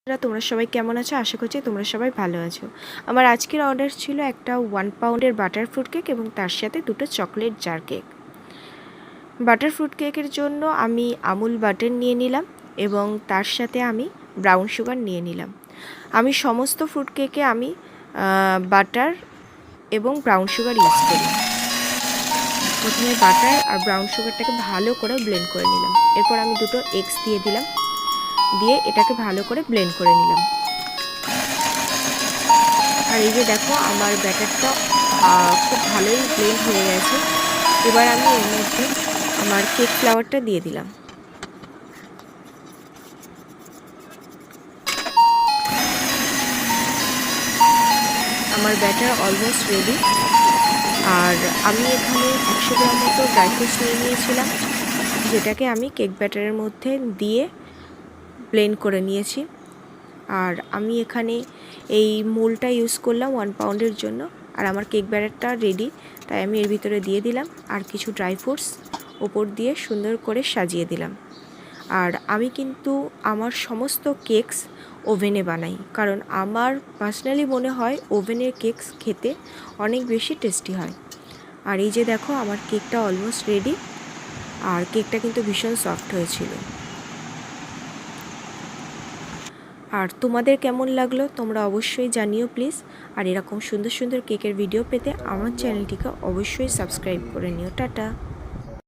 তোমরা সবাই কেমন আছো? আশা করছি তোমরা সবাই ভালো আছো। আমার আজকের অর্ডার ছিল একটা 1 পাউন্ডের বাটার ফ্রুট কেক এবং তার সাথে দুটো chocolate jar cake. Butter fruit কেকের জন্য আমি আমুল বাটার নিয়ে নিলাম এবং তার সাথে আমি ব্রাউন সুগার নিয়ে নিলাম। আমি সমস্ত ফ্রুট কেকে আমি বাটার এবং ব্রাউন সুগার ইউজ করি। প্রথমে বাটার আর ব্রাউন সুগারটাকে ভালো করে ব্লেন্ড করে নিলাম। এরপর আমি দুটো এগস দিয়ে দিলাম, দিয়ে এটাকে ভালো করে ব্লেন্ড করে নিলাম। আর এই যে দেখো আমার ব্যাটারটা খুব ভালোই ব্লেন্ড হয়ে গেছে। এবার আমি এর মধ্যে আমার কেক ফ্লাওয়ারটা দিয়ে দিলাম। আমার ব্যাটার অলমোস্ট রেডি। আর আমি এখানে 100 গ্রাম মতো ড্রাই ফ্রুটস নিয়ে নিয়েছিলাম, যেটাকে আমি কেক ব্যাটারের মধ্যে দিয়ে ব্লেন্ড করে নিয়েছি। আর আমি এখানে এই মোলটা ইউজ করলাম 1 পাউন্ডের জন্য। আর আমার কেক ব্যাটারটা রেডি, তাই আমি এর ভিতরে দিয়ে দিলাম আর কিছু ড্রাই ফ্রুটস ওপর দিয়ে সুন্দর করে সাজিয়ে দিলাম। আর আমি কিন্তু আমার সমস্ত কেকস ওভেনে বানাই, কারণ আমার পার্সোনালি মনে হয় ওভেনের কেকস খেতে অনেক বেশি টেস্টি হয়। আর এই যে দেখো আমার কেকটা অলমোস্ট রেডি। আর কেকটা কিন্তু ভীষণ সফট হয়েছিল। আর তোমাদের কেমন লাগলো তোমরা অবশ্যই জানিও প্লিজ। আর এরকম সুন্দর সুন্দর কেকের ভিডিও পেতে আমার চ্যানেলটিকে অবশ্যই সাবস্ক্রাইব করে নিও। টাটা।